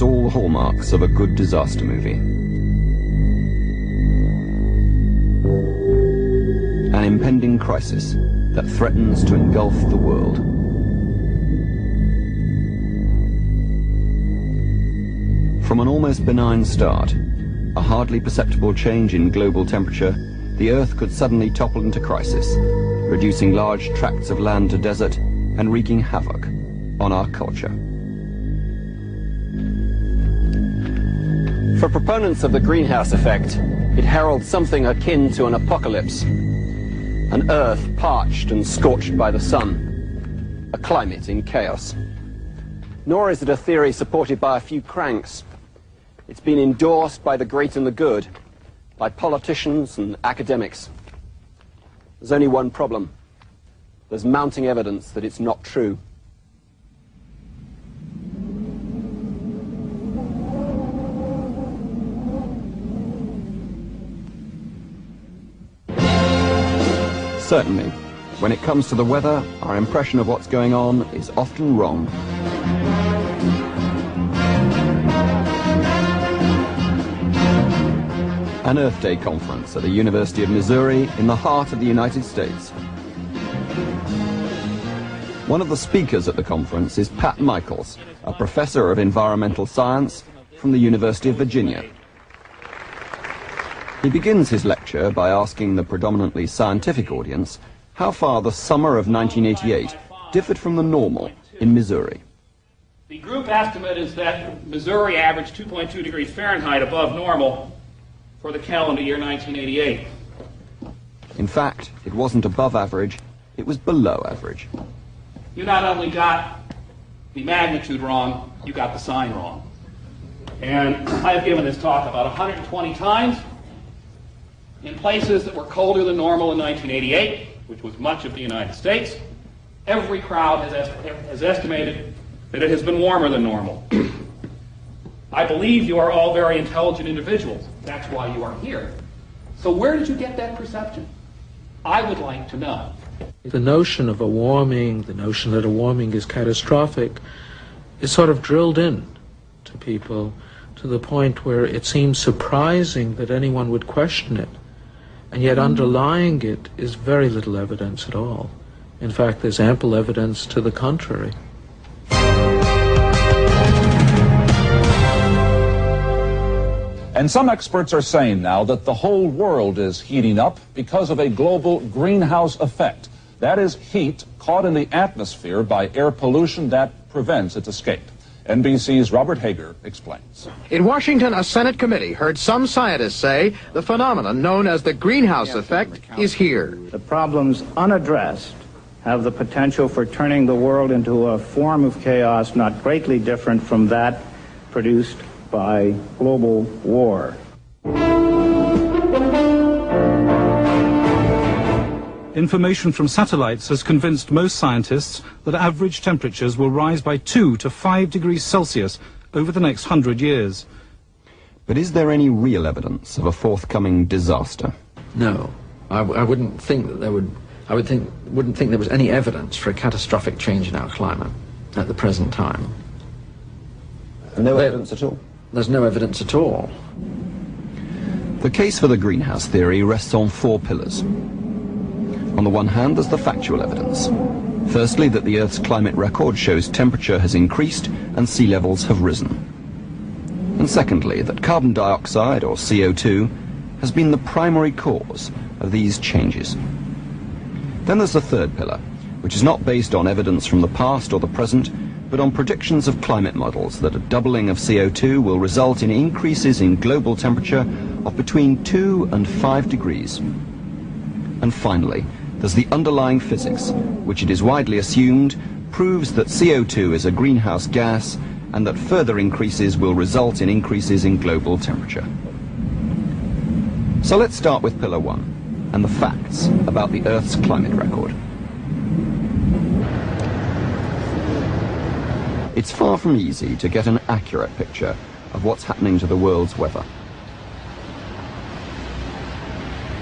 has all the hallmarks of a good disaster movie. An impending crisis that threatens to engulf the world. From an almost benign start, a hardly perceptible change in global temperature, the Earth could suddenly topple into crisis, reducing large tracts of land to desert and wreaking havoc on our culture. For proponents of the greenhouse effect, it heralds something akin to an apocalypse. An Earth parched and scorched by the sun, a climate in chaos. Nor is it a theory supported by a few cranks. It's been endorsed by the great and the good, by politicians and academics. There's only one problem. There's mounting evidence that it's not true. Certainly, when it comes to the weather, our impression of what's going on is often wrong. An Earth Day conference at the University of Missouri in the heart of the United States. One of the speakers at the conference is Pat Michaels, a professor of environmental science from the University of Virginia. He begins his lecture by asking the predominantly scientific audience how far the summer of 1988 differed from the normal in Missouri. The group estimate is that Missouri averaged 2.2 degrees Fahrenheit above normal for the calendar year 1988. In fact, it wasn't above average, it was below average. You not only got the magnitude wrong, you got the sign wrong. And I have given this talk about 120 times in places that were colder than normal in 1988, which was much of the United States. Every crowd has estimated that it has been warmer than normal. I believe you are all very intelligent individuals. That's why you are here. So where did you get that perception? I would like to know. The notion of a warming, the notion that a warming is catastrophic, is sort of drilled in to people to the point where it seems surprising that anyone would question it. And yet underlying it is very little evidence at all. In fact, there's ample evidence to the contrary. And some experts are saying now that the whole world is heating up because of a global greenhouse effect. That is heat caught in the atmosphere by air pollution that prevents its escape. NBC's Robert Hager explains. In Washington, a Senate committee heard some scientists say the phenomenon known as the greenhouse effect is here. The problems unaddressed have the potential for turning the world into a form of chaos not greatly different from that produced by global war. Information from satellites has convinced most scientists that average temperatures will rise by 2 to 5 degrees Celsius over the next 100 years. But is there any real evidence of a forthcoming disaster? No, I wouldn't think that there would. Wouldn't think there was any evidence for a catastrophic change in our climate at the present time. No evidence at all? There's no evidence at all. The case for the greenhouse theory rests on 4 pillars. On the one hand, there's the factual evidence. Firstly, that the Earth's climate record shows temperature has increased and sea levels have risen. And secondly, that carbon dioxide, or CO2, has been the primary cause of these changes. Then there's the third pillar, which is not based on evidence from the past or the present, but on predictions of climate models that a doubling of CO2 will result in increases in global temperature of between 2 and 5 degrees. And finally, there's the underlying physics, which it is widely assumed proves that CO2 is a greenhouse gas and that further increases will result in increases in global temperature. So let's start with Pillar 1 and the facts about the Earth's climate record. It's far from easy to get an accurate picture of what's happening to the world's weather.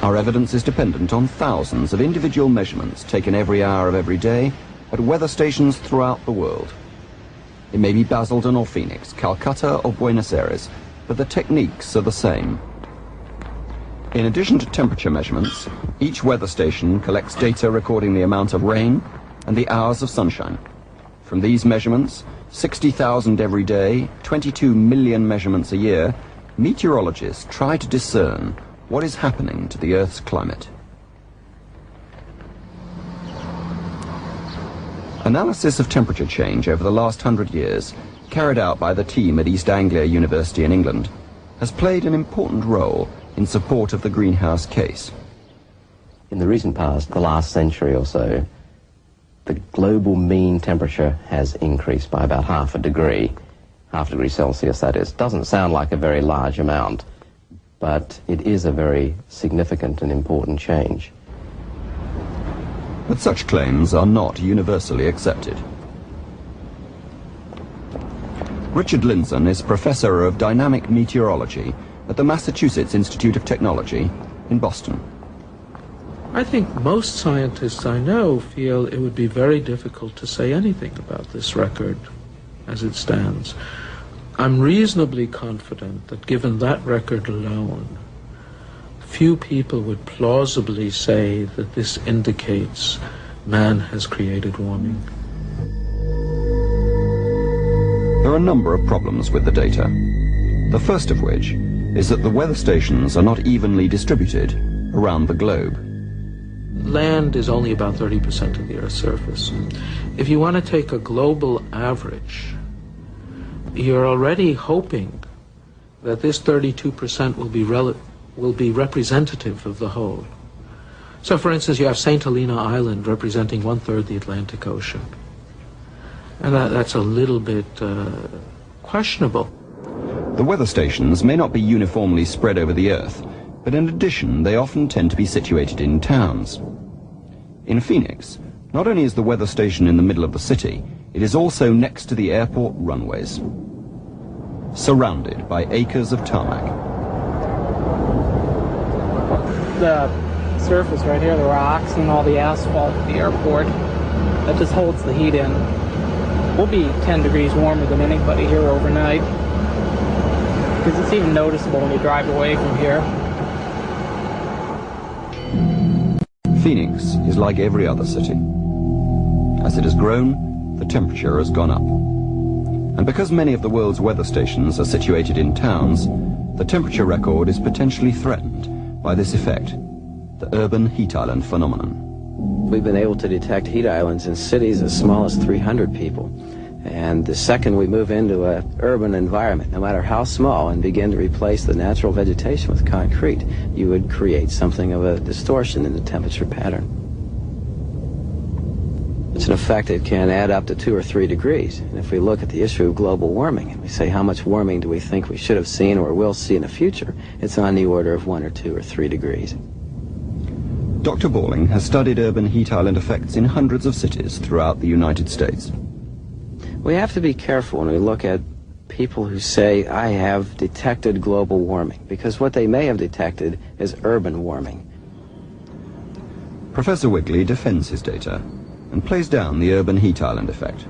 Our evidence is dependent on thousands of individual measurements taken every hour of every day at weather stations throughout the world. It may be Basildon or Phoenix, Calcutta or Buenos Aires, but the techniques are the same. In addition to temperature measurements, each weather station collects data recording the amount of rain and the hours of sunshine. From these measurements, 60,000 every day, 22 million measurements a year, meteorologists try to discern what is happening to the Earth's climate. Analysis of temperature change over the last 100 years, carried out by the team at East Anglia University in England, has played an important role in support of the greenhouse case. In the recent past, the last century or so, the global mean temperature has increased by about half a degree Celsius, that is. Doesn't sound like a very large amount, but it is a very significant and important change. But such claims are not universally accepted. Richard Lindzen is Professor of Dynamic Meteorology at the Massachusetts Institute of Technology in Boston. I think most scientists I know feel it would be very difficult to say anything about this record as it stands. I'm reasonably confident that given that record alone, few people would plausibly say that this indicates man has created warming. There are a number of problems with the data. The first of which is that the weather stations are not evenly distributed around the globe. Land is only about 30% of the Earth's surface. If you want to take a global average, you're already hoping that this 32% will be representative of the whole. So, for instance, you have St. Helena Island representing 1/3 the Atlantic Ocean. And that's a little bit questionable. The weather stations may not be uniformly spread over the Earth, but in addition, they often tend to be situated in towns. In Phoenix, not only is the weather station in the middle of the city, it is also next to the airport runways, surrounded by acres of tarmac. The surface right here, the rocks and all the asphalt at the airport, that just holds the heat in. We'll be 10 degrees warmer than anybody here overnight, because it's even noticeable when you drive away from here. Phoenix is like every other city. As it has grown, the temperature has gone up. And because many of the world's weather stations are situated in towns, the temperature record is potentially threatened by this effect, the urban heat island phenomenon. We've been able to detect heat islands in cities as small as 300 people. And the second we move into an urban environment, no matter how small, and begin to replace the natural vegetation with concrete, you would create something of a distortion in the temperature pattern. It's an effect that can add up to 2 or 3 degrees. And if we look at the issue of global warming, and we say how much warming do we think we should have seen or will see in the future, it's on the order of 1 or 2 or 3 degrees. Dr. Balling has studied urban heat island effects in hundreds of cities throughout the United States. We have to be careful when we look at people who say, I have detected global warming, because what they may have detected is urban warming. Professor Wigley defends his data and plays down the urban heat island effect.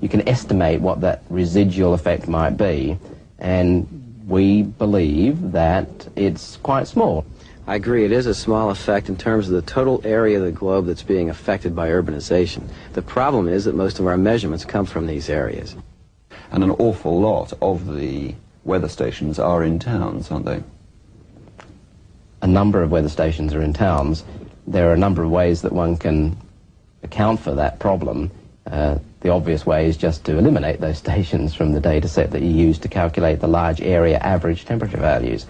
You can estimate what that residual effect might be, and we believe that it's quite small. I agree, it is a small effect in terms of the total area of the globe that's being affected by urbanization. The problem is that most of our measurements come from these areas. And an awful lot of the weather stations are in towns, aren't they? A number of weather stations are in towns. There are a number of ways that one can account for that problem. The obvious way is just to eliminate those stations from the data set that you use to calculate the large area average temperature values.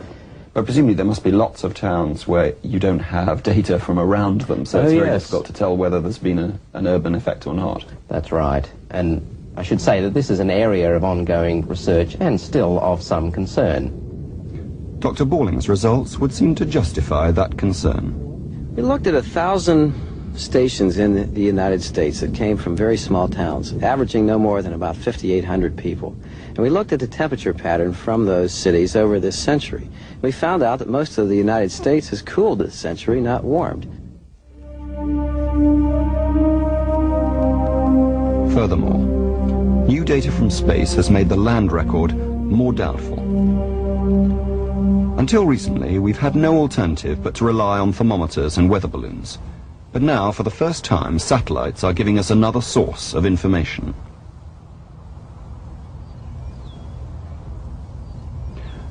But presumably there must be lots of towns where you don't have data from around them, so it's very difficult to tell whether there's been an urban effect or not. That's right. And I should say that this is an area of ongoing research and still of some concern. Dr. Balling's results would seem to justify that concern. We looked at 1,000 stations in the United States that came from very small towns, averaging no more than about 5,800 people. And we looked at the temperature pattern from those cities over this century. We found out that most of the United States has cooled this century, not warmed. Furthermore, new data from space has made the land record more doubtful. Until recently, we've had no alternative but to rely on thermometers and weather balloons. But now, for the first time, satellites are giving us another source of information.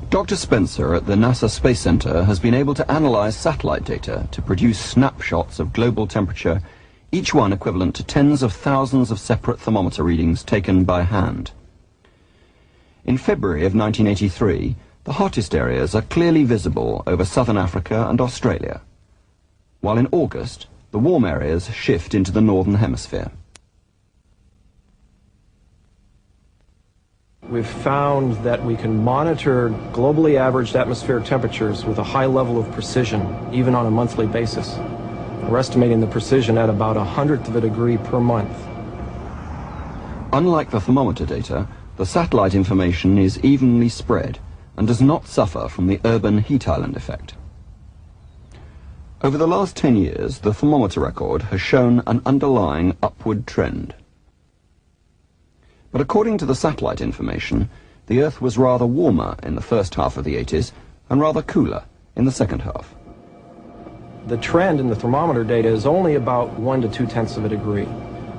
Dr. Spencer at the NASA Space Center has been able to analyze satellite data to produce snapshots of global temperature, each one equivalent to tens of thousands of separate thermometer readings taken by hand. In February of 1983, the hottest areas are clearly visible over southern Africa and Australia, while in August, the warm areas shift into the northern hemisphere. We've found that we can monitor globally averaged atmospheric temperatures with a high level of precision, even on a monthly basis. We're estimating the precision at about 1/100th of a degree per month. Unlike the thermometer data, the satellite information is evenly spread and does not suffer from the urban heat island effect. Over the last 10 years, the thermometer record has shown an underlying upward trend. But according to the satellite information, the Earth was rather warmer in the first half of the 80s and rather cooler in the second half. The trend in the thermometer data is only about 1 to 2/10ths of a degree,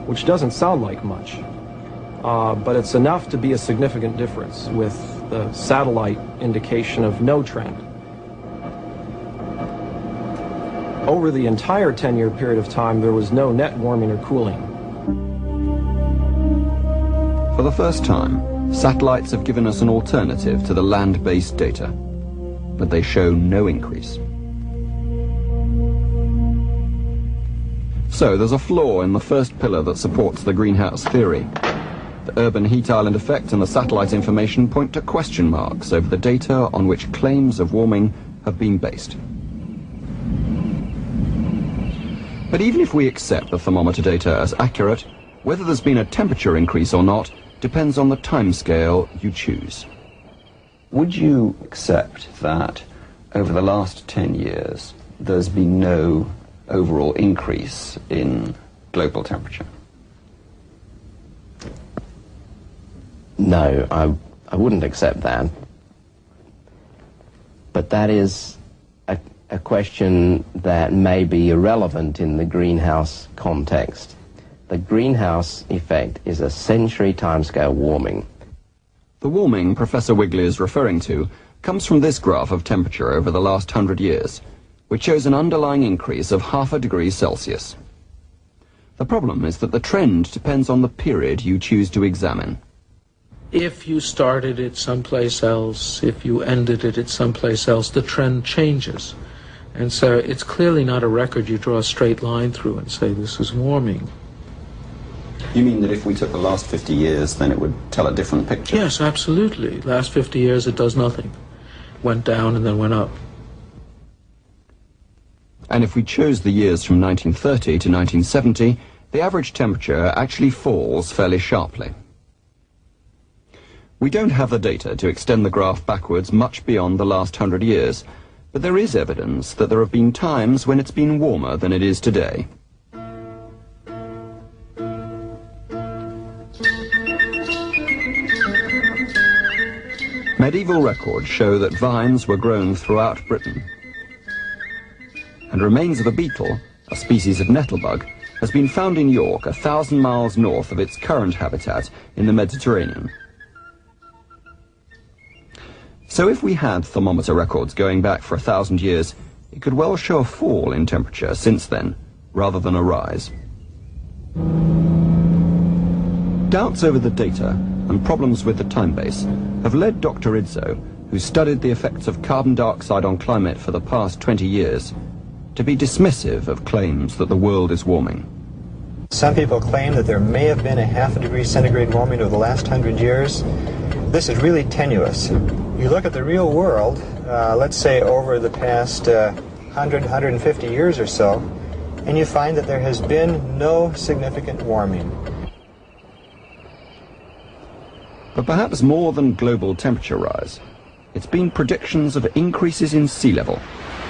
which doesn't sound like much, but it's enough to be a significant difference with the satellite indication of no trend. Over the entire 10-year period of time, there was no net warming or cooling. For the first time, satellites have given us an alternative to the land-based data, but they show no increase. So there's a flaw in the first pillar that supports the greenhouse theory. The urban heat island effect and the satellite information point to question marks over the data on which claims of warming have been based. But even if we accept the thermometer data as accurate, whether there's been a temperature increase or not depends on the timescale you choose. Would you accept that over the last 10 years there's been no overall increase in global temperature? No, I wouldn't accept that. But that is a question that may be irrelevant in the greenhouse context. The greenhouse effect is a century timescale warming. The warming Professor Wigley is referring to comes from this graph of temperature over the last 100 years, which shows an underlying increase of 0.5 degree Celsius. The problem is that the trend depends on the period you choose to examine. If you started it someplace else, if you ended it at someplace else, the trend changes. And so it's clearly not a record you draw a straight line through and say this is warming. You mean that if we took the last 50 years, then it would tell a different picture? Yes, absolutely. Last 50 years it does nothing. Went down and then went up. And if we chose the years from 1930 to 1970, the average temperature actually falls fairly sharply. We don't have the data to extend the graph backwards much beyond the last 100 years, but there is evidence that there have been times when it's been warmer than it is today. Medieval records show that vines were grown throughout Britain, and remains of a beetle, a species of nettlebug, has been found in York 1,000 miles north of its current habitat in the Mediterranean. So if we had thermometer records going back for 1,000 years, it could well show a fall in temperature since then, rather than a rise. Doubts over the data and problems with the time base have led Dr. Idzow, who studied the effects of carbon dioxide on climate for the past 20 years, to be dismissive of claims that the world is warming. Some people claim that there may have been a 0.5 degree centigrade warming over the last 100 years. This is really tenuous. You look at the real world, let's say over the past 100, 150 years or so, and you find that there has been no significant warming. But perhaps more than global temperature rise, it's been predictions of increases in sea level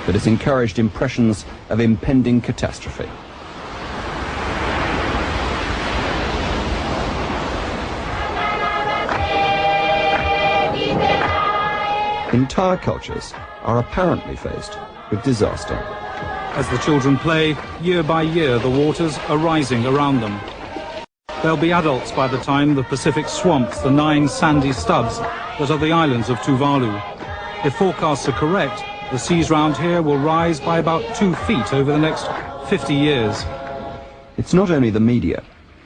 that has encouraged impressions of impending catastrophe. entire cultures are apparently faced with disaster. As the children play, year by year the waters are rising around them. They'll be adults by the time the Pacific swamps the 9 sandy stubs that are the islands of Tuvalu. If forecasts are correct, the seas round here will rise by about 2 feet over the next 50 years. It's not only the media.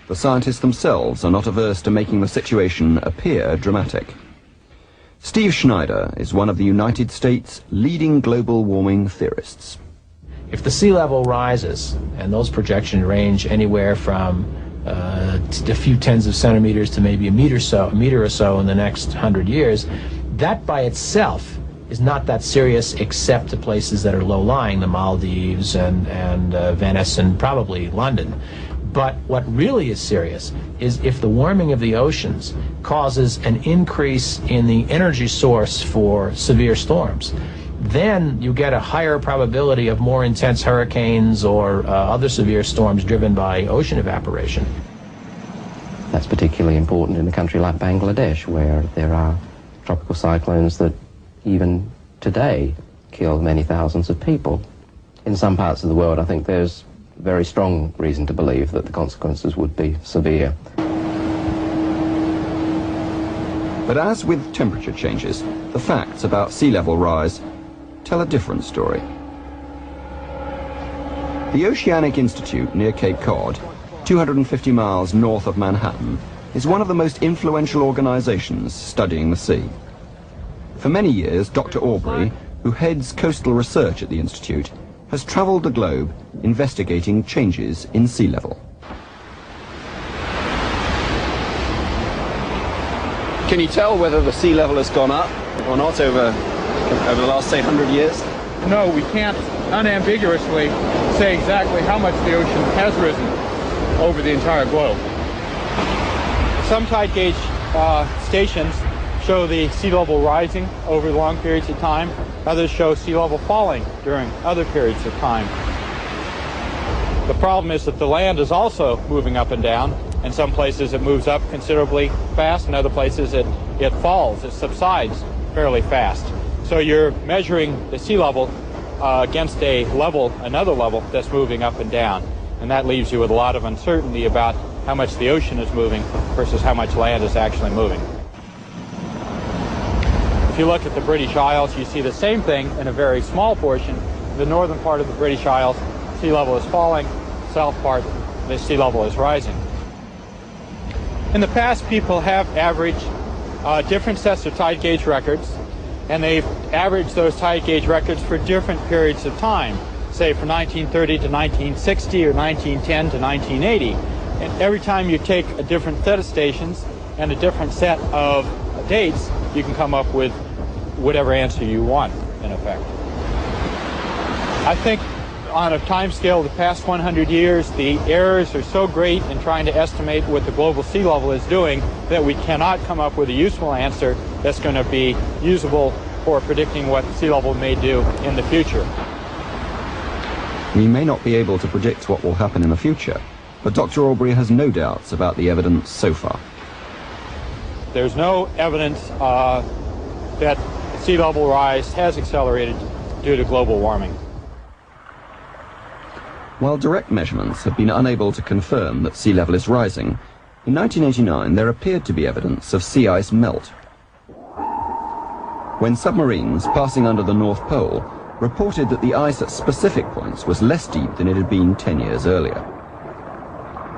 The scientists themselves are not averse to making the situation appear dramatic. Steve Schneider is one of the United States' leading global warming theorists. If the sea level rises, and those projections range anywhere from a few tens of centimeters to maybe a meter or so in the next 100 years, that by itself is not that serious except to places that are low-lying, the Maldives and Venice and probably London. But what really is serious is if the warming of the oceans causes an increase in the energy source for severe storms, then you get a higher probability of more intense hurricanes or other severe storms driven by ocean evaporation. That's particularly important in a country like Bangladesh, where there are tropical cyclones that even today kill many thousands of people. In some parts of the world, I think there's very strong reason to believe that the consequences would be severe. But as with temperature changes, the facts about sea level rise tell a different story. The Oceanic Institute near Cape Cod, 250 miles north of Manhattan, is one of the most influential organizations studying the sea. For many years, Dr. Aubrey, who heads coastal research at the Institute, has traveled the globe investigating changes in sea level. Can you tell whether the sea level has gone up or not over the last, say, 100 years? No, we can't unambiguously say exactly how much the ocean has risen over the entire globe. Some tide gauge stations show the sea level rising over long periods of time. Others show sea level falling during other periods of time. The problem is that the land is also moving up and down. In some places it moves up considerably fast, in other places it falls, it subsides fairly fast. So you're measuring the sea level against another level that's moving up and down. And that leaves you with a lot of uncertainty about how much the ocean is moving versus how much land is actually moving. If you look at the British Isles, you see the same thing in a very small portion. The northern part of the British Isles, sea level is falling. South part, the sea level is rising. In the past, people have averaged different sets of tide gauge records, and they've averaged those tide gauge records for different periods of time, say from 1930 to 1960 or 1910 to 1980. And every time you take a different set of stations and a different set of dates, you can come up with whatever answer you want, in effect. I think on a time scale of the past 100 years, the errors are so great in trying to estimate what the global sea level is doing that we cannot come up with a useful answer that's going to be usable for predicting what sea level may do in the future. We may not be able to predict what will happen in the future, but Dr. Aubrey has no doubts about the evidence so far. There's no evidence that sea level rise has accelerated due to global warming. While direct measurements have been unable to confirm that sea level is rising, in 1989 there appeared to be evidence of sea ice melt. When submarines passing under the North Pole reported that the ice at specific points was less deep than it had been 10 years earlier.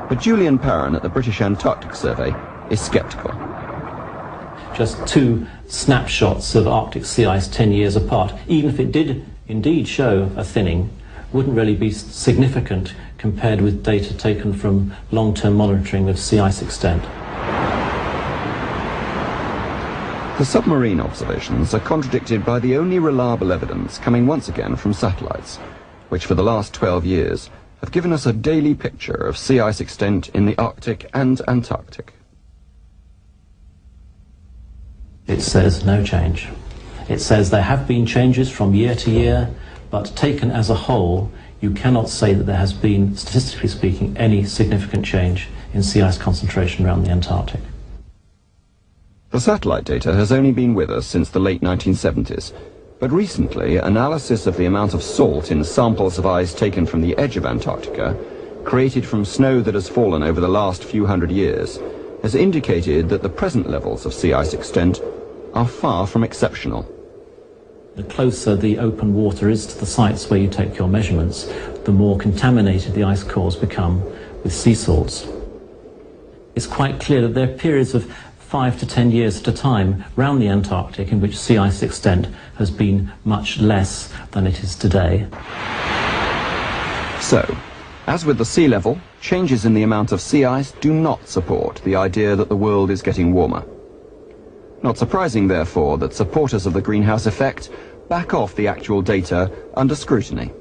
But Julian Parron at the British Antarctic Survey is sceptical. Just 2 snapshots of Arctic sea ice 10 years apart, even if it did indeed show a thinning, wouldn't really be significant compared with data taken from long-term monitoring of sea ice extent. The submarine observations are contradicted by the only reliable evidence coming once again from satellites, which for the last 12 years have given us a daily picture of sea ice extent in the Arctic and Antarctic. It says no change. It says there have been changes from year to year, but taken as a whole, you cannot say that there has been, statistically speaking, any significant change in sea ice concentration around the Antarctic. The satellite data has only been with us since the late 1970s, but recently analysis of the amount of salt in samples of ice taken from the edge of Antarctica, created from snow that has fallen over the last few hundred years, has indicated that the present levels of sea ice extent are far from exceptional. The closer the open water is to the sites where you take your measurements, the more contaminated the ice cores become with sea salts. It's quite clear that there are periods of 5 to 10 years at a time round the Antarctic in which sea ice extent has been much less than it is today. So, as with the sea level, changes in the amount of sea ice do not support the idea that the world is getting warmer. Not surprising, therefore, that supporters of the greenhouse effect back off the actual data under scrutiny.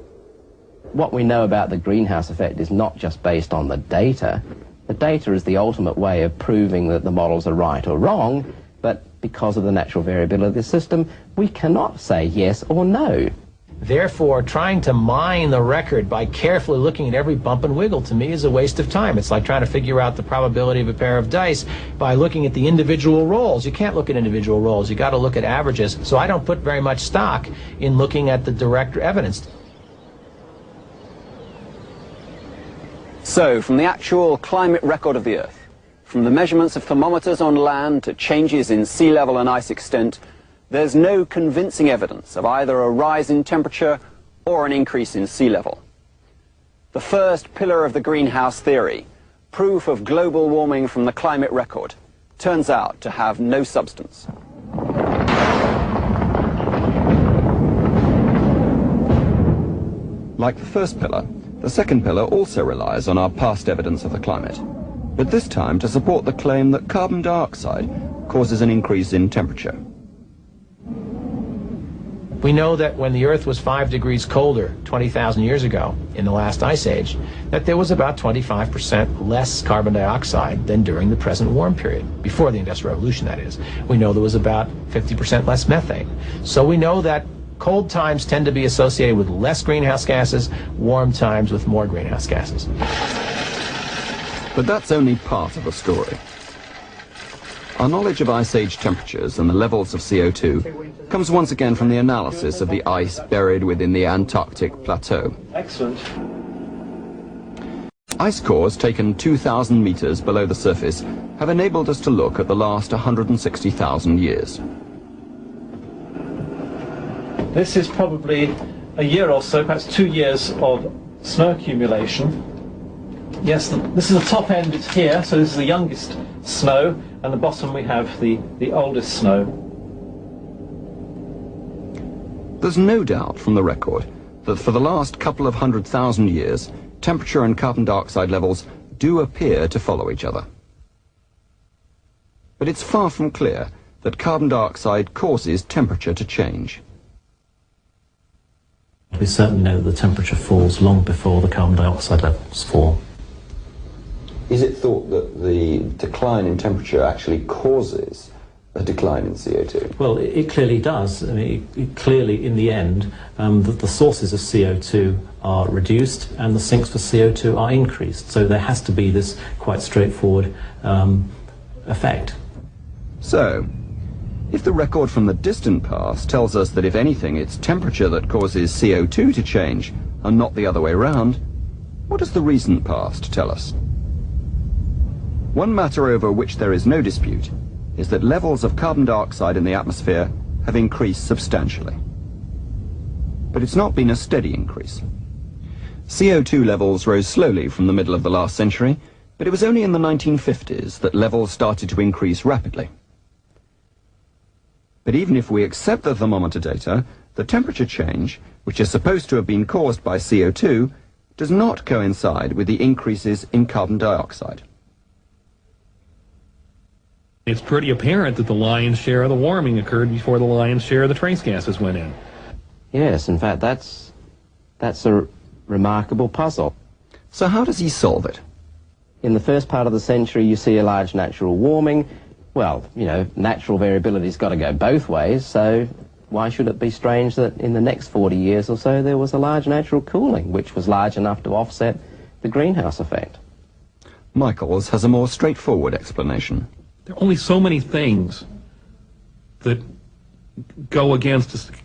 What we know about the greenhouse effect is not just based on the data. The data is the ultimate way of proving that the models are right or wrong, but because of the natural variability of the system, we cannot say yes or no. Therefore, trying to mine the record by carefully looking at every bump and wiggle, to me, is a waste of time. It's like trying to figure out the probability of a pair of dice by looking at the individual rolls. You can't look at individual rolls. You got to look at averages. So I don't put very much stock in looking at the direct evidence. So, from the actual climate record of the Earth, from the measurements of thermometers on land to changes in sea level and ice extent, there's no convincing evidence of either a rise in temperature or an increase in sea level. The first pillar of the greenhouse theory, proof of global warming from the climate record, turns out to have no substance. Like the first pillar, the second pillar also relies on our past evidence of the climate, but this time to support the claim that carbon dioxide causes an increase in temperature. We know that when the Earth was 5 degrees colder 20,000 years ago, in the last ice age, that there was about 25% less carbon dioxide than during the present warm period, before the Industrial Revolution, that is. We know there was about 50% less methane. So we know that cold times tend to be associated with less greenhouse gases, warm times with more greenhouse gases. But that's only part of the story. Our knowledge of ice age temperatures and the levels of CO2 comes once again from the analysis of the ice buried within the Antarctic plateau. Excellent. Ice cores taken 2,000 meters below the surface have enabled us to look at the last 160,000 years. This is probably a year or so, perhaps 2 years of snow accumulation. Yes, this is the top end, it's here, so this is the youngest snow, and the bottom we have the oldest snow. There's no doubt from the record that for the last couple of 100,000 years, temperature and carbon dioxide levels do appear to follow each other. But it's far from clear that carbon dioxide causes temperature to change. We certainly know that the temperature falls long before the carbon dioxide levels fall. Is it thought that the decline in temperature actually causes a decline in CO2? Well, it clearly does. I mean, it clearly, in the end, the sources of CO2 are reduced and the sinks for CO2 are increased. So there has to be this quite straightforward effect. So, if the record from the distant past tells us that if anything it's temperature that causes CO2 to change and not the other way around, what does the recent past tell us? One matter over which there is no dispute is that levels of carbon dioxide in the atmosphere have increased substantially. But it's not been a steady increase. CO2 levels rose slowly from the middle of the last century, but it was only in the 1950s that levels started to increase rapidly. But even if we accept the thermometer data, the temperature change, which is supposed to have been caused by CO2, does not coincide with the increases in carbon dioxide. It's pretty apparent that the lion's share of the warming occurred before the lion's share of the trace gases went in. Yes, in fact, that's a remarkable puzzle. So how does he solve it? In the first part of the century, you see a large natural warming. Well, you know, natural variability's got to go both ways, so why should it be strange that in the next 40 years or so there was a large natural cooling, which was large enough to offset the greenhouse effect? Michaels has a more straightforward explanation. There are only so many things that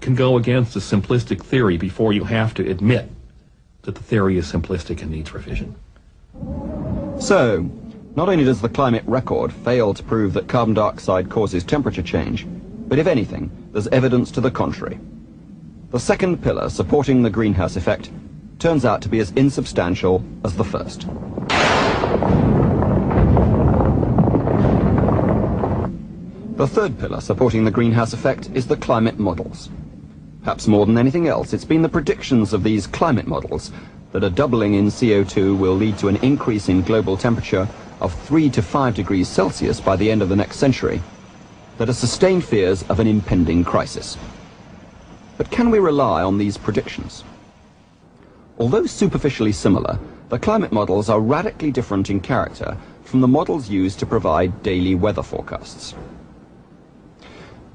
can go against a simplistic theory before you have to admit that the theory is simplistic and needs revision. So, not only does the climate record fail to prove that carbon dioxide causes temperature change, but if anything, there's evidence to the contrary. The second pillar supporting the greenhouse effect turns out to be as insubstantial as the first. The third pillar supporting the greenhouse effect is the climate models. Perhaps more than anything else, it's been the predictions of these climate models that a doubling in CO2 will lead to an increase in global temperature of 3 to 5 degrees Celsius by the end of the next century that have sustained fears of an impending crisis. But can we rely on these predictions? Although superficially similar, the climate models are radically different in character from the models used to provide daily weather forecasts.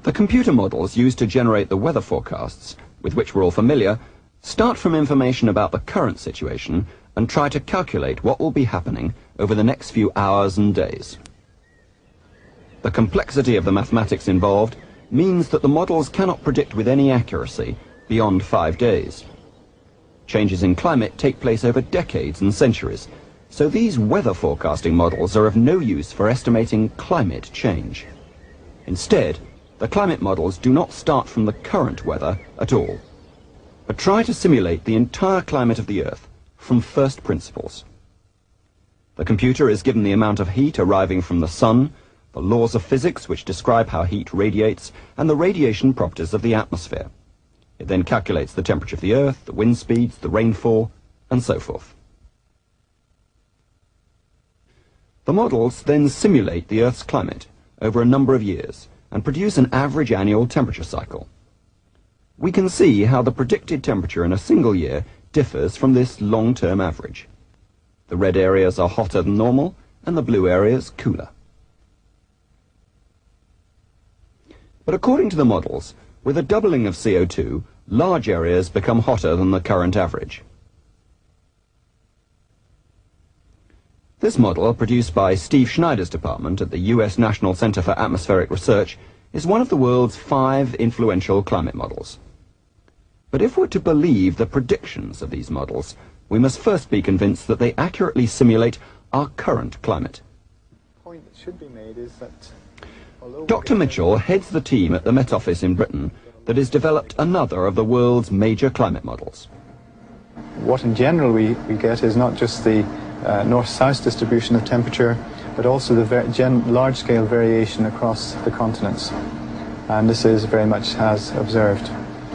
The computer models used to generate the weather forecasts, with which we're all familiar, start from information about the current situation and try to calculate what will be happening over the next few hours and days. The complexity of the mathematics involved means that the models cannot predict with any accuracy beyond 5 days. Changes in climate take place over decades and centuries, so these weather forecasting models are of no use for estimating climate change. Instead, the climate models do not start from the current weather at all, but try to simulate the entire climate of the Earth from first principles. The computer is given the amount of heat arriving from the sun, the laws of physics which describe how heat radiates, and the radiation properties of the atmosphere. It then calculates the temperature of the Earth, the wind speeds, the rainfall, and so forth. The models then simulate the Earth's climate over a number of years and produce an average annual temperature cycle. We can see how the predicted temperature in a single year differs from this long-term average. The red areas are hotter than normal, and the blue areas cooler. But according to the models, with a doubling of CO2, large areas become hotter than the current average. This model, produced by Steve Schneider's department at the US National Center for Atmospheric Research, is one of the world's 5 influential climate models. But if we're to believe the predictions of these models, we must first be convinced that they accurately simulate our current climate. The point that should be made is that Dr. Mitchell heads the team at the Met Office in Britain that has developed another of the world's major climate models. what in general we get is not just the north-south distribution of temperature, but also the large-scale variation across the continents. And this is very much as observed.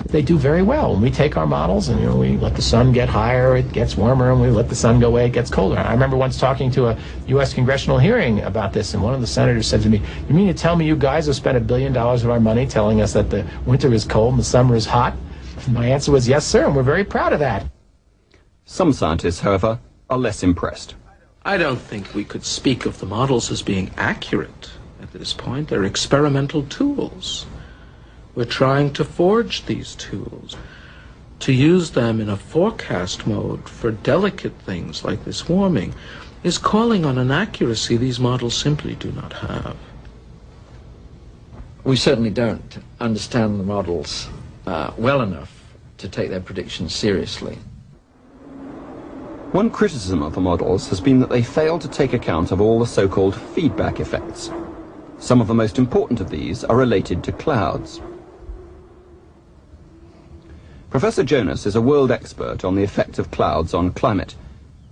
They do very well. When we take our models and we let the sun get higher, it gets warmer, and we let the sun go away, it gets colder. I remember once talking to a U.S. congressional hearing about this, and one of the senators said to me, "You mean to tell me you guys have spent $1 billion of our money telling us that the winter is cold and the summer is hot?" And my answer was, "Yes, sir, and we're very proud of that." Some scientists, however, are less impressed. I don't think we could speak of the models as being accurate at this point. They're experimental tools. We're trying to forge these tools. To use them in a forecast mode for delicate things like this warming is calling on an accuracy these models simply do not have. We certainly don't understand the models well enough to take their predictions seriously. One criticism of the models has been that they fail to take account of all the so-called feedback effects. Some of the most important of these are related to clouds. Professor Jonas is a world expert on the effect of clouds on climate.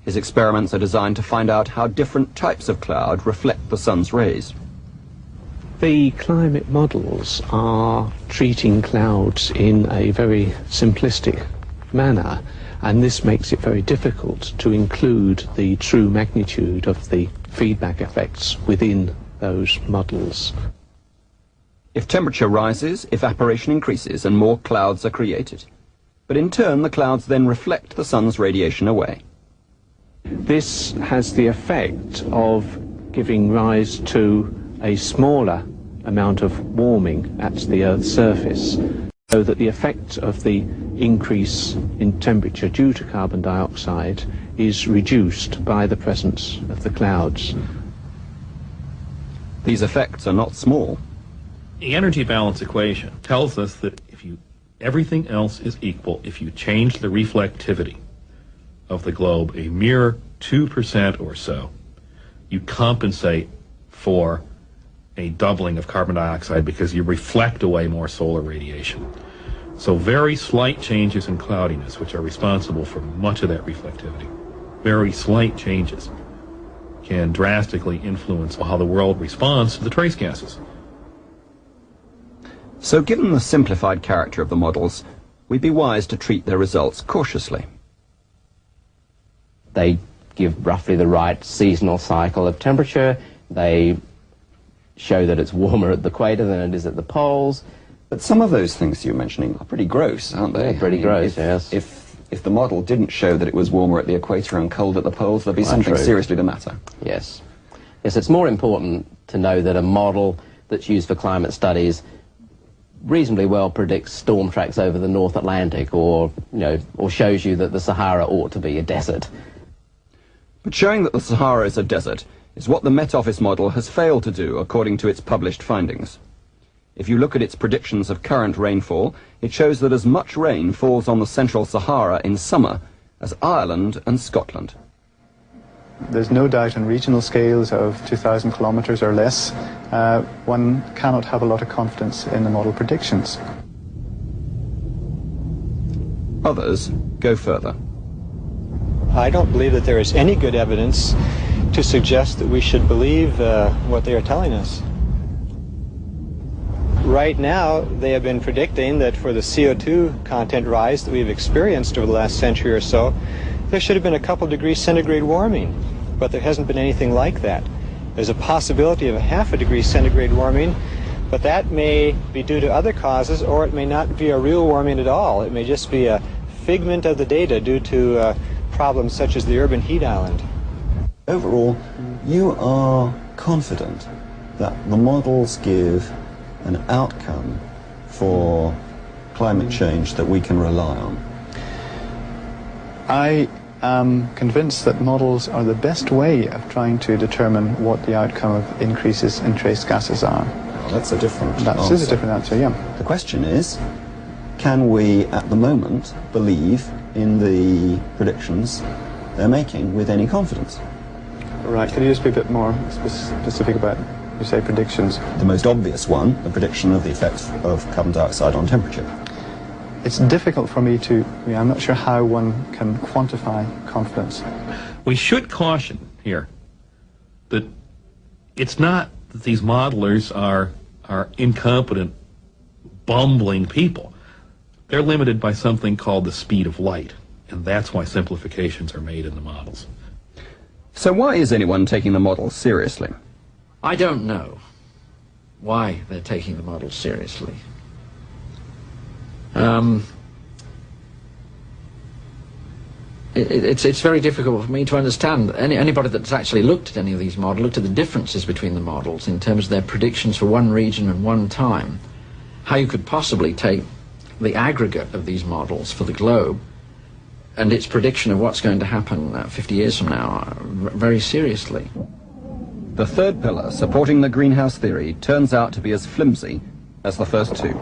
His experiments are designed to find out how different types of cloud reflect the sun's rays. The climate models are treating clouds in a very simplistic manner, and this makes it very difficult to include the true magnitude of the feedback effects within those models. If temperature rises, evaporation increases and more clouds are created. But in turn, the clouds then reflect the sun's radiation away. This has the effect of giving rise to a smaller amount of warming at the Earth's surface, so that the effect of the increase in temperature due to carbon dioxide is reduced by the presence of the clouds. These effects are not small. The energy balance equation tells us that if everything else is equal, if you change the reflectivity of the globe a mere 2% or so, you compensate for a doubling of carbon dioxide because you reflect away more solar radiation. So very slight changes in cloudiness, which are responsible for much of that reflectivity, very slight changes can drastically influence how the world responds to the trace gases. So given the simplified character of the models, we'd be wise to treat their results cautiously. They give roughly the right seasonal cycle of temperature. They show that it's warmer at the equator than it is at the poles. But some of those things you're mentioning are pretty gross, aren't they? Yeah, pretty gross, yes. If the model didn't show that it was warmer at the equator and cold at the poles, there'd be something seriously the matter. Yes. Yes, it's more important to know that a model that's used for climate studies reasonably well predicts storm tracks over the North Atlantic, or shows you that the Sahara ought to be a desert. But showing that the Sahara is a desert is what the Met Office model has failed to do according to its published findings. If you look at its predictions of current rainfall, it shows that as much rain falls on the central Sahara in summer as Ireland and Scotland. There's no doubt on regional scales of 2,000 kilometers or less, one cannot have a lot of confidence in the model predictions. Others go further. I don't believe that there is any good evidence to suggest that we should believe what they are telling us. Right now, they have been predicting that for the CO2 content rise that we've experienced over the last century or so, there should have been a couple degrees centigrade warming, but there hasn't been anything like that. There's a possibility of a ½ degree centigrade warming, but that may be due to other causes, or it may not be a real warming at all. It may just be a figment of the data due to problems such as the urban heat island. Overall, you are confident that the models give an outcome for climate change that we can rely on? I am convinced that models are the best way of trying to determine what the outcome of increases in trace gases are. Well, that's a different answer. That is a different answer, yeah. The question is, can we at the moment believe in the predictions they're making with any confidence? Right, can you just be a bit more specific about, you say, predictions? The most obvious one, the prediction of the effect of carbon dioxide on temperature. It's difficult for me to, I'm not sure how one can quantify confidence. We should caution here that it's not that these modelers are incompetent, bumbling people. They're limited by something called the speed of light, and that's why simplifications are made in the models. So why is anyone taking the models seriously? I don't know why they're taking the models seriously. It's very difficult for me to understand. Anybody that's actually looked at any of these models, looked at the differences between the models in terms of their predictions for one region and one time, how you could possibly take the aggregate of these models for the globe and its prediction of what's going to happen 50 years from now very seriously. The third pillar supporting the greenhouse theory turns out to be as flimsy as the first two.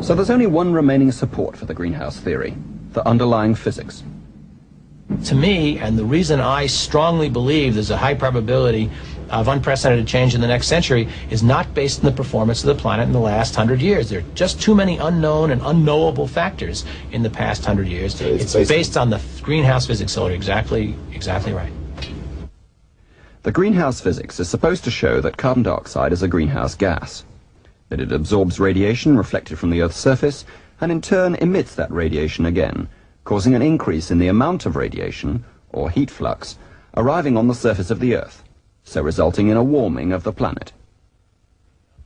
So there's only one remaining support for the greenhouse theory, the underlying physics. To me, and the reason I strongly believe there's a high probability of unprecedented change in the next century, is not based on the performance of the planet in the last 100 years. There are just too many unknown and unknowable factors in the past 100 years. So it's based on the greenhouse physics. So exactly right. The greenhouse physics is supposed to show that carbon dioxide is a greenhouse gas, that it absorbs radiation reflected from the Earth's surface and in turn emits that radiation again, causing an increase in the amount of radiation, or heat flux, arriving on the surface of the Earth, so resulting in a warming of the planet.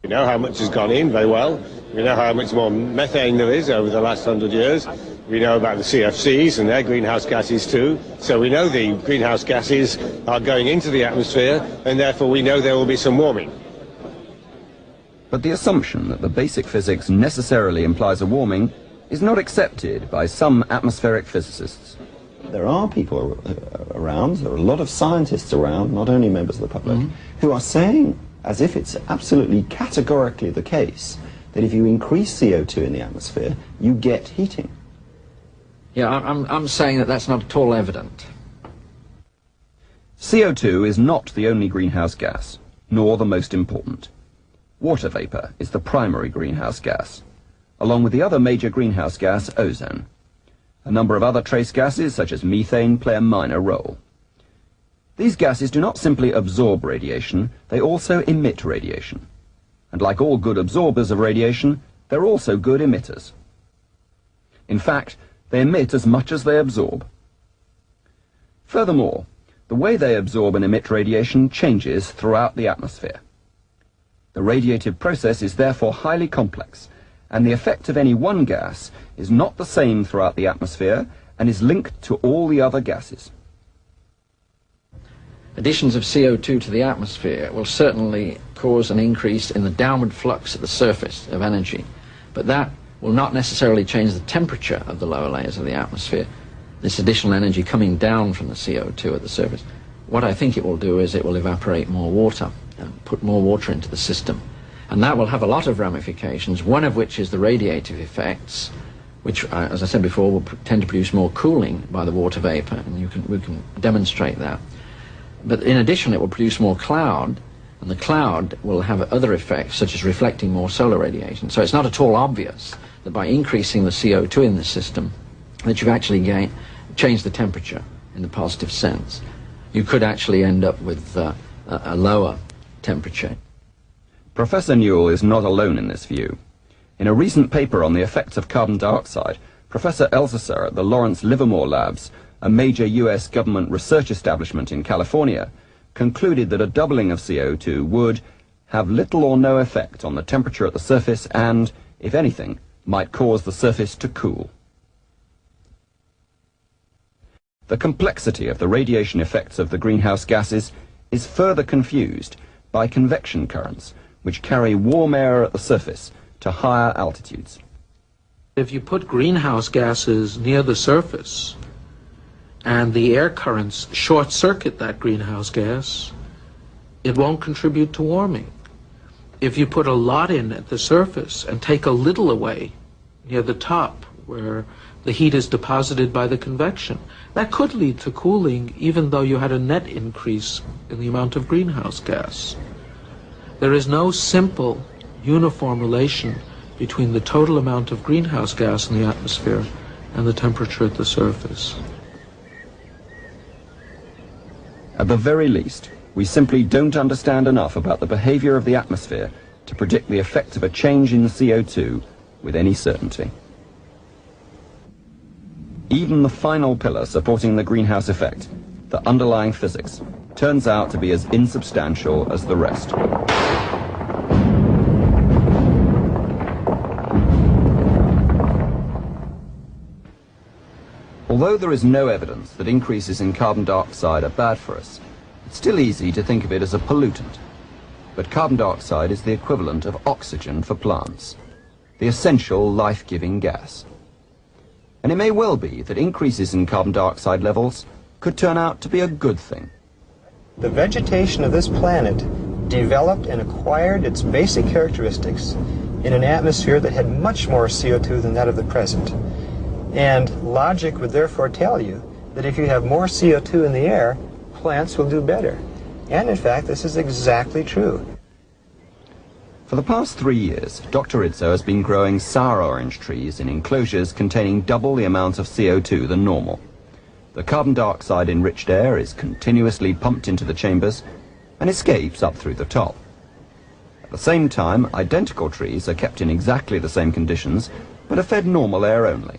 We know how much has gone in very well. We know how much more methane there is over the last 100 years. We know about the CFCs and their greenhouse gases too. So we know the greenhouse gases are going into the atmosphere, and therefore we know there will be some warming. But the assumption that the basic physics necessarily implies a warming is not accepted by some atmospheric physicists. There are people around, there are a lot of scientists around, not only members of the public, who are saying, as if it's absolutely categorically the case, that if you increase CO2 in the atmosphere, you get heating. Yeah, I'm saying that that's not at all evident. CO2 is not the only greenhouse gas, nor the most important. Water vapor is the primary greenhouse gas, along with the other major greenhouse gas, ozone. A number of other trace gases, such as methane, play a minor role. These gases do not simply absorb radiation, they also emit radiation. And like all good absorbers of radiation, they're also good emitters. In fact, they emit as much as they absorb. Furthermore, the way they absorb and emit radiation changes throughout the atmosphere. The radiative process is therefore highly complex, and the effect of any one gas is not the same throughout the atmosphere and is linked to all the other gases. Additions of CO2 to the atmosphere will certainly cause an increase in the downward flux at the surface of energy, but that will not necessarily change the temperature of the lower layers of the atmosphere. This additional energy coming down from the CO2 at the surface, what I think it will do is it will evaporate more water and put more water into the system. And that will have a lot of ramifications, one of which is the radiative effects, which, as I said before, will tend to produce more cooling by the water vapor, and we can demonstrate that. But in addition, it will produce more cloud, and the cloud will have other effects, such as reflecting more solar radiation. So it's not at all obvious that by increasing the CO2 in the system, that you've actually changed the temperature in the positive sense. You could actually end up with a lower temperature. Professor Newell is not alone in this view. In a recent paper on the effects of carbon dioxide, Professor Elsesser at the Lawrence Livermore Labs, a major US government research establishment in California, concluded that a doubling of CO2 would have little or no effect on the temperature at the surface and, if anything, might cause the surface to cool. The complexity of the radiation effects of the greenhouse gases is further confused by convection currents, which carry warm air at the surface to higher altitudes. If you put greenhouse gases near the surface and the air currents short-circuit that greenhouse gas, it won't contribute to warming. If you put a lot in at the surface and take a little away near the top where the heat is deposited by the convection, that could lead to cooling even though you had a net increase in the amount of greenhouse gas. There is no simple, uniform relation between the total amount of greenhouse gas in the atmosphere and the temperature at the surface. At the very least, we simply don't understand enough about the behavior of the atmosphere to predict the effect of a change in CO2 with any certainty. Even the final pillar supporting the greenhouse effect, the underlying physics, turns out to be as insubstantial as the rest. Although there is no evidence that increases in carbon dioxide are bad for us, it's still easy to think of it as a pollutant. But carbon dioxide is the equivalent of oxygen for plants, the essential life-giving gas. And it may well be that increases in carbon dioxide levels could turn out to be a good thing. The vegetation of this planet developed and acquired its basic characteristics in an atmosphere that had much more CO2 than that of the present. And logic would therefore tell you that if you have more CO2 in the air, plants will do better. And in fact, this is exactly true. For the past 3 years, Dr. Rizzo has been growing sour orange trees in enclosures containing double the amount of CO2 than normal. The carbon dioxide-enriched air is continuously pumped into the chambers and escapes up through the top. At the same time, identical trees are kept in exactly the same conditions, but are fed normal air only.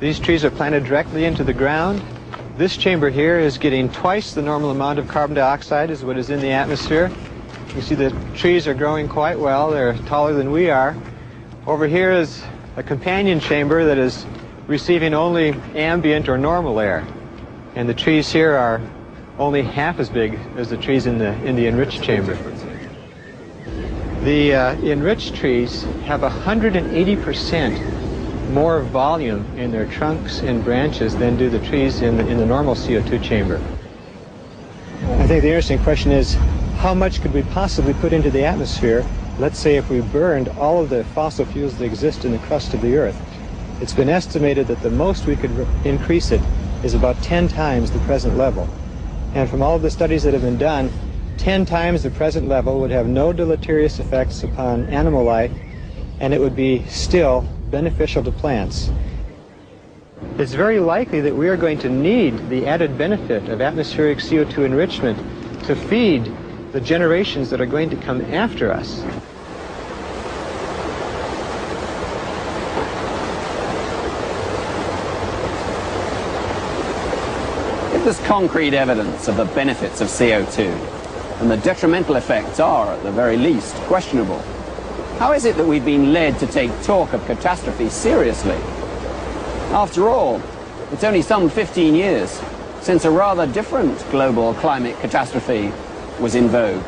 These trees are planted directly into the ground. This chamber here is getting twice the normal amount of carbon dioxide as what is in the atmosphere. You see the trees are growing quite well. They're taller than we are. Over here is a companion chamber that is receiving only ambient or normal air. And the trees here are only half as big as the trees in the enriched chamber. The enriched trees have 180% more volume in their trunks and branches than do the trees in the normal CO2 chamber. I think the interesting question is, how much could we possibly put into the atmosphere, let's say if we burned all of the fossil fuels that exist in the crust of the Earth? It's been estimated that the most we could increase it is about 10 times the present level. And from all of the studies that have been done, 10 times the present level would have no deleterious effects upon animal life, and it would be still beneficial to plants. It's very likely that we are going to need the added benefit of atmospheric CO2 enrichment to feed the generations that are going to come after us. If there's concrete evidence of the benefits of CO2, and the detrimental effects are, at the very least, questionable, how is it that we've been led to take talk of catastrophe seriously? After all, it's only some 15 years since a rather different global climate catastrophe was in vogue.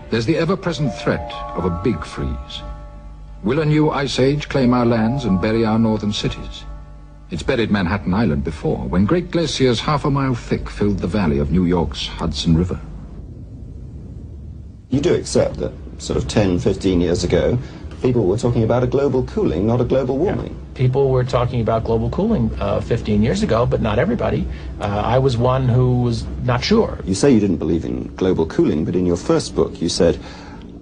There's the ever-present threat of a big freeze. Will a new ice age claim our lands and bury our northern cities? It's buried Manhattan Island before, when great glaciers half a mile thick filled the valley of New York's Hudson River. You do accept that sort of 10, 15 years ago, people were talking about a global cooling, not a global warming. Yeah. People were talking about global cooling 15 years ago, but not everybody. I was one who was not sure. You say you didn't believe in global cooling, but in your first book you said,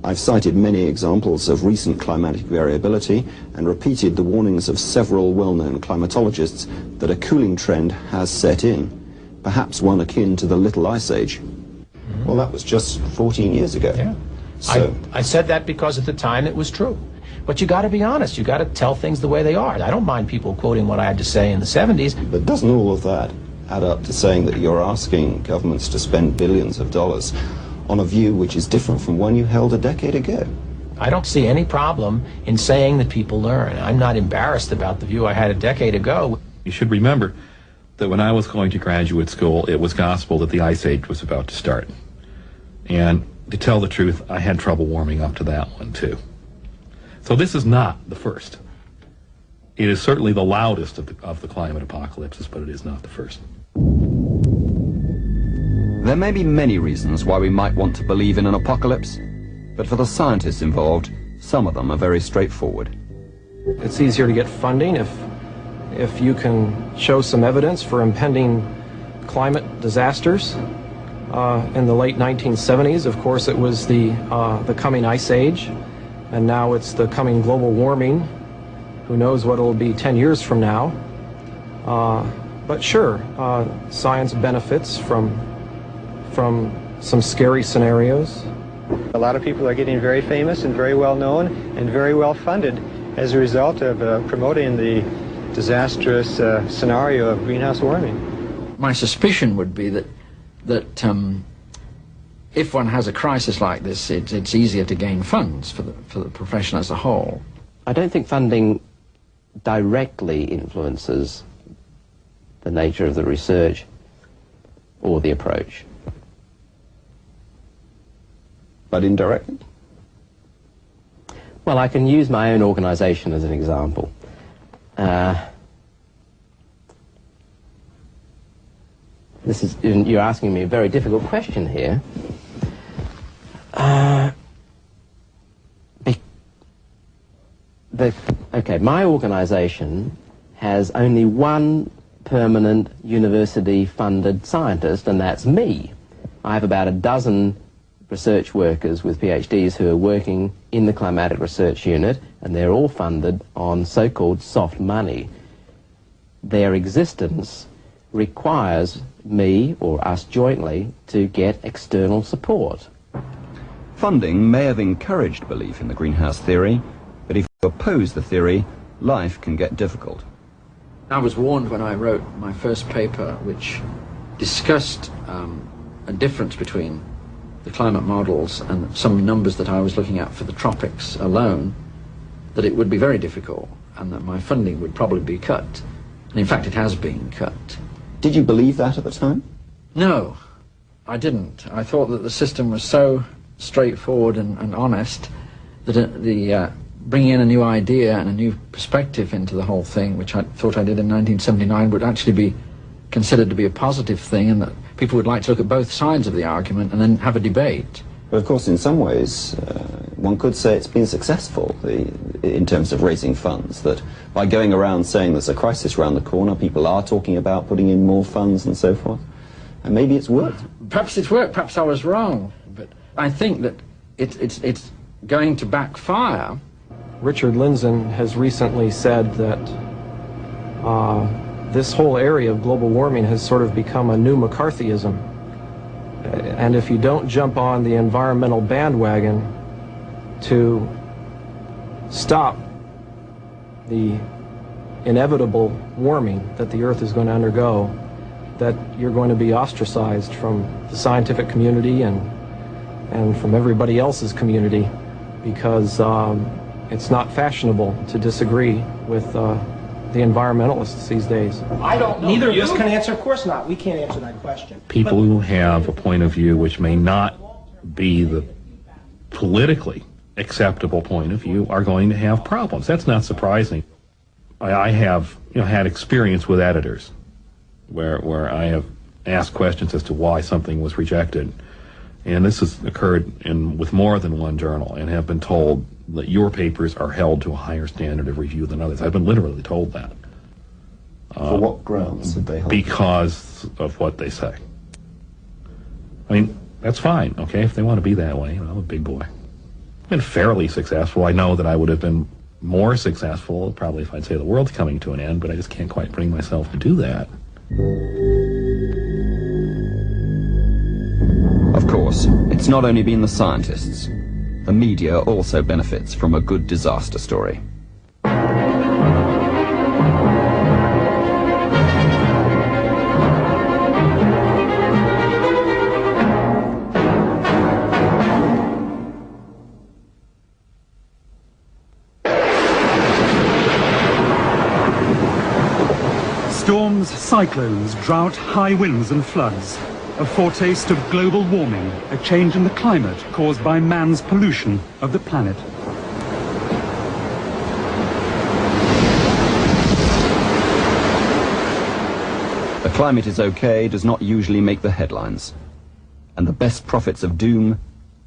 I've cited many examples of recent climatic variability and repeated the warnings of several well-known climatologists that a cooling trend has set in, perhaps one akin to the Little Ice Age. Mm-hmm. Well, that was just 14 years ago. Yeah. So I said that because at the time it was true. But you got to be honest. You got to tell things the way they are. I don't mind people quoting what I had to say in the 70s. But doesn't all of that add up to saying that you're asking governments to spend billions of dollars on a view which is different from one you held a decade ago? I don't see any problem in saying that people learn. I'm not embarrassed about the view I had a decade ago. You should remember that when I was going to graduate school, it was gospel that the Ice Age was about to start. And to tell the truth, I had trouble warming up to that one, too. So this is not the first. It is certainly the loudest of the climate apocalypses, but it is not the first. There may be many reasons why we might want to believe in an apocalypse, but for the scientists involved, some of them are very straightforward. It's easier to get funding if you can show some evidence for impending climate disasters. In the late 1970s, of course, it was the coming ice age, and now it's the coming global warming. Who knows what it'll be 10 years from now. But sure, science benefits from some scary scenarios. A lot of people are getting very famous and very well known and very well funded as a result of promoting the disastrous scenario of greenhouse warming. My suspicion would be that if one has a crisis like this, it's easier to gain funds for the profession as a whole. I don't think funding directly influences the nature of the research or the approach. But indirectly? Well, I can use my own organization as an example. You're asking me a very difficult question here. Okay, my organization has only one permanent university-funded scientist, and that's me. I have about a dozen research workers with PhDs who are working in the climatic research unit, and they're all funded on so-called soft money. Their existence requires me or us jointly to get external support. Funding may have encouraged belief in the greenhouse theory, but if you oppose the theory, life can get difficult. I was warned when I wrote my first paper, which discussed a difference between the climate models and some numbers that I was looking at for the tropics alone, that it would be very difficult and that my funding would probably be cut. And in fact, it has been cut. Did you believe that at the time? No. I didn't. I thought that the system was so straightforward and honest that bringing in a new idea and a new perspective into the whole thing, which I thought I did in 1979, would actually be considered to be a positive thing, and that people would like to look at both sides of the argument and then have a debate. But of course, in some ways, one could say it's been successful in terms of raising funds, that by going around saying there's a crisis around the corner, people are talking about putting in more funds and so forth. And maybe it's worked. Perhaps it's worked, perhaps I was wrong, but I think that it's going to backfire. Richard Lindzen has recently said that this whole area of global warming has sort of become a new McCarthyism. And if you don't jump on the environmental bandwagon to stop the inevitable warming that the Earth is going to undergo, that you're going to be ostracized from the scientific community and from everybody else's community, because it's not fashionable to disagree with the environmentalists these days. I don't know. Neither of us can answer. Of course not. We can't answer that question. People who have a point of view which may not be the politically acceptable point of view are going to have problems. That's not surprising. I have had experience with editors where I have asked questions as to why something was rejected. And this has occurred with more than one journal, and have been told that your papers are held to a higher standard of review than others. I've been literally told that. For what grounds did they hold? Because of what they say. I mean, that's fine, okay, if they want to be that way. I'm a big boy. I've been fairly successful. I know that I would have been more successful probably if I'd say the world's coming to an end, but I just can't quite bring myself to do that. Of course, it's not only been the scientists. The media also benefits from a good disaster story. Storms, cyclones, drought, high winds and floods. A foretaste of global warming, a change in the climate caused by man's pollution of the planet. The climate is okay does not usually make the headlines. And the best prophets of doom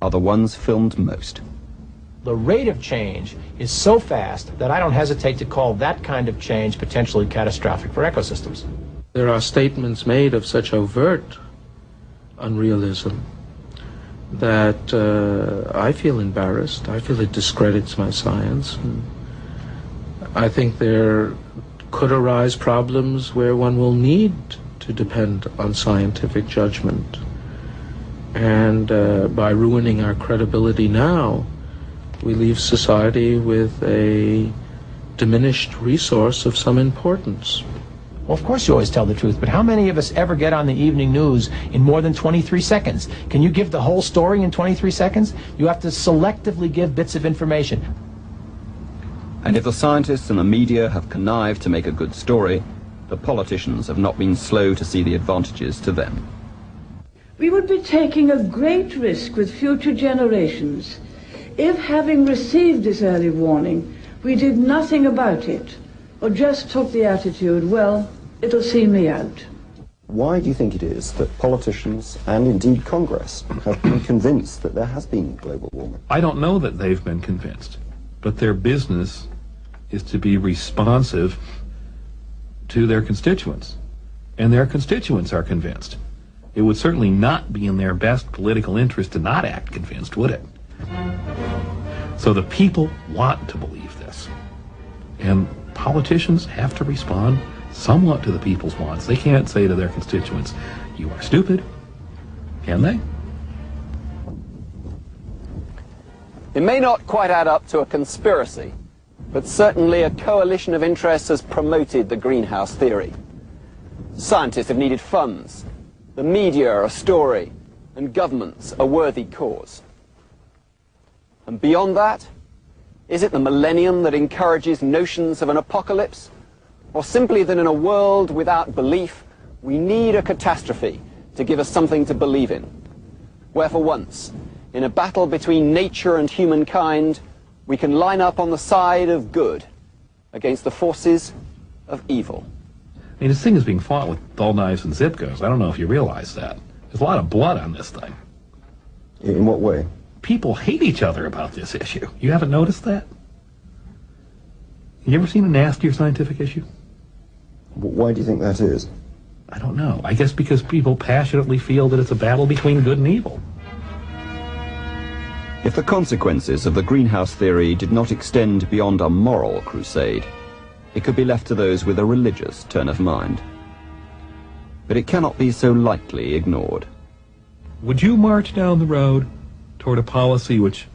are the ones filmed most. The rate of change is so fast that I don't hesitate to call that kind of change potentially catastrophic for ecosystems. There are statements made of such overt unrealism that I feel embarrassed. I feel it discredits my science. And I think there could arise problems where one will need to depend on scientific judgment. And by ruining our credibility now, we leave society with a diminished resource of some importance. Well, of course you always tell the truth, but how many of us ever get on the evening news in more than 23 seconds? Can you give the whole story in 23 seconds? You have to selectively give bits of information. And if the scientists and the media have connived to make a good story, the politicians have not been slow to see the advantages to them. We would be taking a great risk with future generations if, having received this early warning, we did nothing about it, or just took the attitude, well, it'll see me out. Why do you think it is that politicians, and indeed Congress, have been convinced that there has been global warming? I don't know that they've been convinced, but their business is to be responsive to their constituents, and their constituents are convinced. It would certainly not be in their best political interest to not act convinced, would it? So the people want to believe this, and politicians have to respond somewhat to the people's wants. They can't say to their constituents, you are stupid, can they? It may not quite add up to a conspiracy, but certainly a coalition of interests has promoted the greenhouse theory. Scientists have needed funds, the media a story, and governments a worthy cause. And beyond that, is it the millennium that encourages notions of an apocalypse? Or simply that in a world without belief, we need a catastrophe to give us something to believe in. Where for once, in a battle between nature and humankind, we can line up on the side of good against the forces of evil. I mean, this thing is being fought with dull knives and Zipcos. I don't know if you realize that. There's a lot of blood on this thing. In what way? People hate each other about this issue. You haven't noticed that? You ever seen a nastier scientific issue? Why do you think that is? I don't know. I guess because people passionately feel that it's a battle between good and evil. If the consequences of the greenhouse theory did not extend beyond a moral crusade, it could be left to those with a religious turn of mind. But it cannot be so lightly ignored. Would you march down the road toward a policy which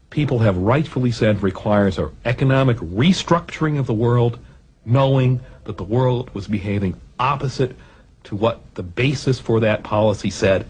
people have rightfully said requires an economic restructuring of the world, knowing that the world was behaving opposite to what the basis for that policy said